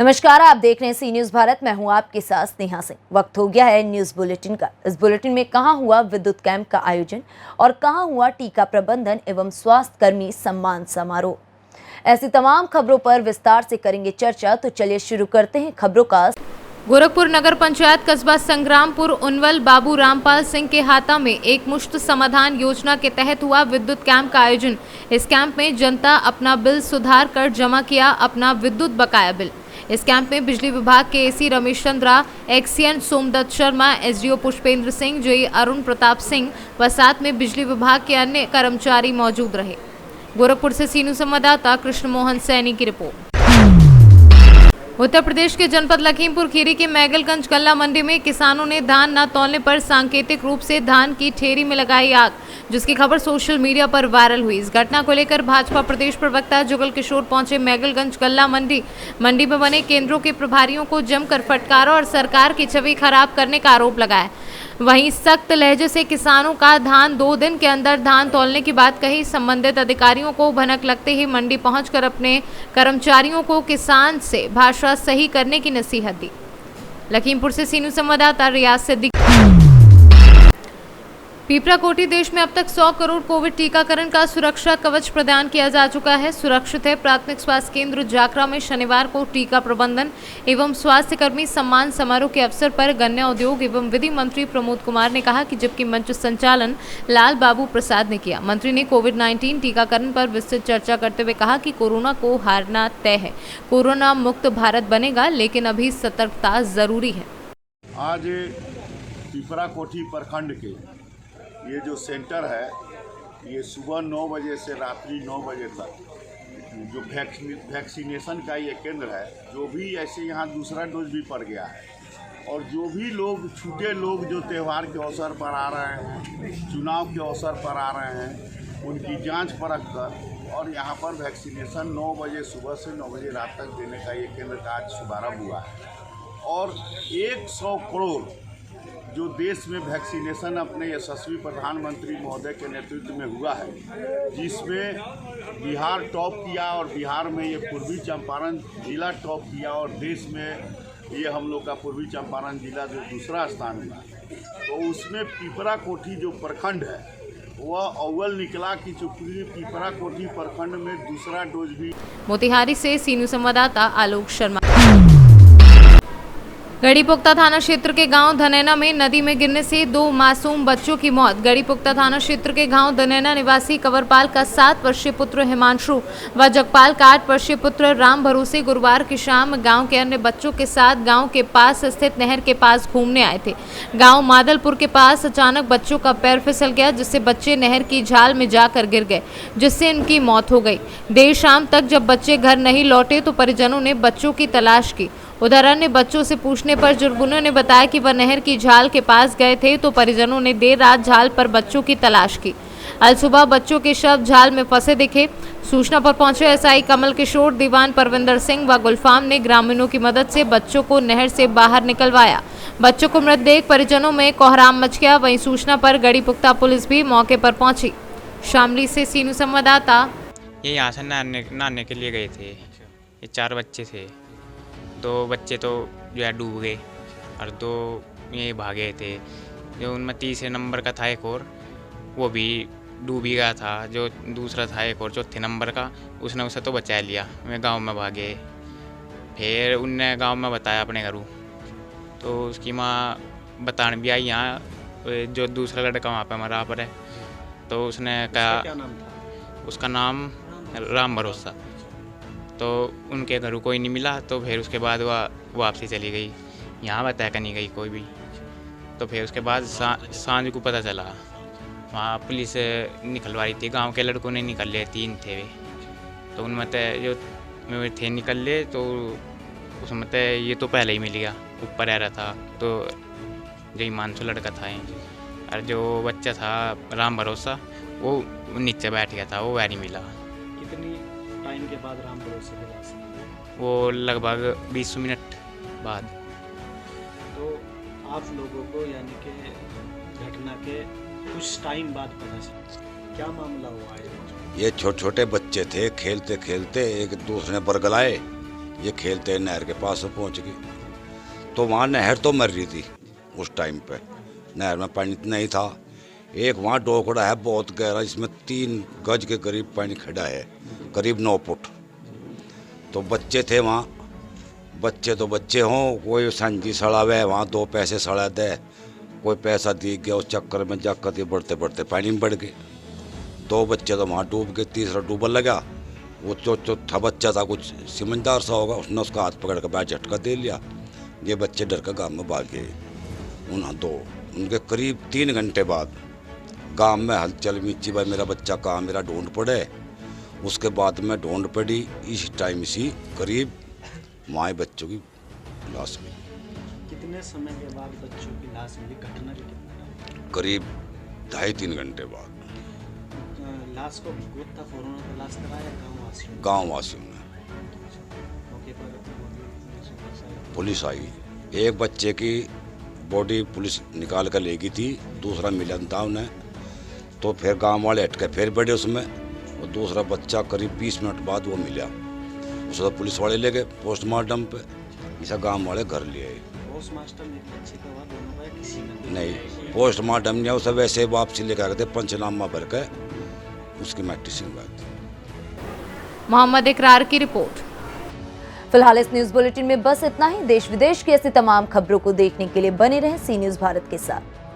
नमस्कार, आप देख रहे हैं सी न्यूज भारत। मैं हूं आपके साथ स्नेहा सिंह। वक्त हो गया है न्यूज बुलेटिन का। इस बुलेटिन में कहां हुआ विद्युत कैंप का आयोजन और कहां हुआ टीका प्रबंधन एवं स्वास्थ्य कर्मी सम्मान समारोह। ऐसी तमाम खबरों पर विस्तार से करेंगे चर्चा। तो चलिए शुरू करते हैं खबरों का। गोरखपुर नगर पंचायत कस्बा संग्रामपुर उनवल बाबू रामपाल सिंह के हाथा में एक मुश्त समाधान योजना के तहत हुआ विद्युत कैंप का आयोजन। इस कैंप में जनता अपना बिल सुधार कर जमा किया अपना विद्युत बकाया बिल। इस कैंप में बिजली विभाग के AC Ramesh Chandra, XEN Somdutt Sharma, SDO Pushpendra Singh, JE Arun Pratap Singh व साथ में बिजली विभाग के अन्य कर्मचारी मौजूद रहे। गोरखपुर से सीनू संवाददाता कृष्ण मोहन सैनी की रिपोर्ट। उत्तर प्रदेश के जनपद लखीमपुर खीरी के मैगलगंज गल्ला मंडी में किसानों ने धान न तौलने पर सांकेतिक रूप से धान की ठेरी में लगाई आग, जिसकी खबर सोशल मीडिया पर वायरल हुई। इस घटना को लेकर भाजपा प्रदेश प्रवक्ता जुगल किशोर पहुंचे मैगलगंज गल्ला मंडी में बने केंद्रों के प्रभारियों को जमकर फटकारा और सरकार की छवि खराब करने का आरोप लगाया। वहीं सख्त लहजे से किसानों का धान 2 दिन के अंदर धान तौलने की बात कही। संबंधित अधिकारियों को भनक लगते ही मंडी पहुंचकर अपने कर्मचारियों को किसान से भाषा सही करने की नसीहत दी। लखीमपुर से सीनू संवाददाता रियाज सिद्दीकी। पीपराकोटी देश में अब तक 100 करोड़ कोविड टीकाकरण का सुरक्षा कवच प्रदान किया जा चुका है। सुरक्षित है प्राथमिक स्वास्थ्य केंद्र जाकरा में शनिवार को टीका प्रबंधन एवं स्वास्थ्य कर्मी सम्मान समारोह के अवसर पर गन्ना उद्योग एवं विधि मंत्री प्रमोद कुमार ने कहा कि जबकि मंच संचालन लाल बाबू प्रसाद ने किया। मंत्री ने कोविड-19 टीकाकरण पर विस्तृत चर्चा करते हुए कहा कि कोरोना को हारना तय है। कोरोना मुक्त भारत बनेगा, लेकिन अभी सतर्कता जरूरी है। आज पीपराकोठी प्रखंड के ये जो सेंटर है, ये सुबह 9 बजे से रात्रि 9 बजे तक जो वैक्सीनेशन का ये केंद्र है, जो भी ऐसे यहाँ दूसरा डोज भी पड़ गया है और जो भी लोग छूटे लोग जो त्यौहार के अवसर पर आ रहे हैं, चुनाव के अवसर पर आ रहे हैं, उनकी जांच परख कर और यहाँ पर वैक्सीनेशन 9 बजे सुबह से 9 बजे रात तक देने का ये केंद्र का आज शुभारम्भ हुआ है। और 100 करोड़ जो देश में वैक्सीनेशन अपने यशस्वी प्रधानमंत्री महोदय के नेतृत्व में हुआ है, जिसमें बिहार टॉप किया और बिहार में ये पूर्वी चंपारण जिला टॉप किया और देश में ये हम लोग का पूर्वी चंपारण जिला जो दूसरा स्थान हुआ, तो उसमें पीपराकोठी जो प्रखंड है वह अव्वल निकला कि चूंकि पीपराकोठी प्रखंड में दूसरा डोज भी। मोतिहारी से सीनू संवाददाता आलोक शर्मा। गढ़ीपुख्ता थाना क्षेत्र के गांव धनैना में नदी में गिरने से 2 मासूम बच्चों की मौत। गढ़ीपुख्ता थाना क्षेत्र के गांव धनैना निवासी कंवरपाल का 7 वर्षीय पुत्र हिमांशु व जगपाल का 8 वर्षीय पुत्र राम भरोसे गुरुवार की शाम गांव के अन्य बच्चों के साथ गांव के पास स्थित नहर के पास घूमने आए थे। गांव मादलपुर के पास अचानक बच्चों का पैर फिसल गया, जिससे बच्चे नहर की झाल में जाकर गिर गए, जिससे इनकी मौत हो गई। देर शाम तक जब बच्चे घर नहीं लौटे तो परिजनों ने बच्चों की तलाश की। उधर अन्य बच्चों से पूछने पर जुर्गुनों ने बताया कि वह नहर की झाल के पास गए थे, तो परिजनों ने देर रात झाल पर बच्चों की तलाश की। आज सुबह बच्चों के शव झाल में फंसे दिखे। सूचना पर पहुंचे एसआई कमल किशोर, दीवान परविंदर सिंह व गुलफाम ने ग्रामीणों की मदद से बच्चों को नहर से बाहर निकलवाया। बच्चों को मृत देख परिजनों में कोहराम मच गया। वहीं सूचना पर गढ़ीपुख्ता पुलिस भी मौके पर पहुंची। शामली से सीनू संवाददाता। ये यहाँ से नहाने के लिए गए थे। ये 4 बच्चे थे। 2 बच्चे तो जो है डूब गए और 2 ये भागे थे। जो उनमें 3 नंबर का था एक और, वो भी डूब ही गया था। जो दूसरा था एक और 4 नंबर का, उसने उसे तो बचा लिया। मैं गांव में भागे, फिर उनने गांव में बताया अपने घरों, तो उसकी माँ बताने भी आई यहाँ। जो दूसरा लड़का वहाँ पे मरा पर है, तो उसने कहा, क्या नाम था उसका? नाम राम भरोसा। तो उनके घरों कोई नहीं मिला, तो फिर उसके बाद वह वापसी चली गई। यहाँ बताया कि नहीं गई कोई भी। तो फिर उसके बाद सांझ को पता चला, वहाँ पुलिस निकलवाई थी। गांव के लड़कों ने निकल लिए, 3 थे वे। तो उनमें जो थे निकल ले, तो उसमें ये तो पहले ही मिल गया, ऊपर रह रहा था। तो जो हिमांशु लड़का था और जो बच्चा था राम भरोसा, वो नीचे बैठ गया था, वो नहीं मिला। कितनी टाइम के बाद राम भरोसे के पास? वो लगभग 20 मिनट बाद। तो आप लोगों को यानी कि घटना के कुछ टाइम बाद पता चला, क्या मामला हुआ है? ये छोटे छोटे बच्चे थे, खेलते खेलते एक दूसरे बरगलाए, ये खेलते नहर के पास पहुंच गए। तो वहाँ नहर तो मर रही थी उस टाइम पे, नहर में पानी नहीं था। एक वहाँ डोकड़ा है बहुत गहरा, इसमें 3 गज के करीब पानी खड़ा है, करीब 9 फुट। तो बच्चे थे वहाँ, बच्चे तो बच्चे हों, कोई संजी सड़ावे वहाँ 2 पैसे सड़ा दे, कोई पैसा दी गया, उस चक्कर में जाकर बढ़ते बढ़ते पानी में बढ़ गए। 2 बच्चे तो वहाँ डूब गए, तीसरा डूबने लगा। वो चौथा बच्चा था कुछ समझदार सा होगा, उसने उसका हाथ पकड़ कर बैठ झटका दे लिया। ये बच्चे डर कर गाँव में भाग गए। उनके करीब 3 घंटे बाद गांव में हलचल मची, भाई मेरा बच्चा कहाँ, मेरा ढूंढ पड़े। उसके बाद में ढूंढ पड़ी, इस टाइम इसी करीब माए बच्चों की लाश मिली। कितने समय के बाद बच्चों की लाश मिली? घटना के कितना टाइम? करीब 2.5-3 घंटे बाद लाश को गोताखोरों ने तलाश कराया, गाँव वासियों ने, मौके पर पुलिस आई। एक बच्चे की बॉडी पुलिस निकाल कर ले गई थी, दूसरा मिला था उन्हें। तो फिर गांव वाले हटके फिर बढ़े उसमें, और दूसरा बच्चा करीब 20 मिनट बाद वो मिला। उसे तो पुलिस वाले ले गए पोस्टमार्टम पे, इसे गांव वाले घर ले आए। पोस्टमास्टर ने बच्चे का हुआ, दोनों का किसी ने नहीं, पोस्टमार्टम नहीं, उसे वैसे वापसी लेकर आ गए थे, पंचनामा भर के उसकी मैट्रिसिंग बात। मोहम्मद इकरार की रिपोर्ट। फिलहाल इस न्यूज बुलेटिन में बस इतना ही। देश विदेश की ऐसी तमाम खबरों को देखने के लिए बने रहें सी न्यूज भारत के साथ।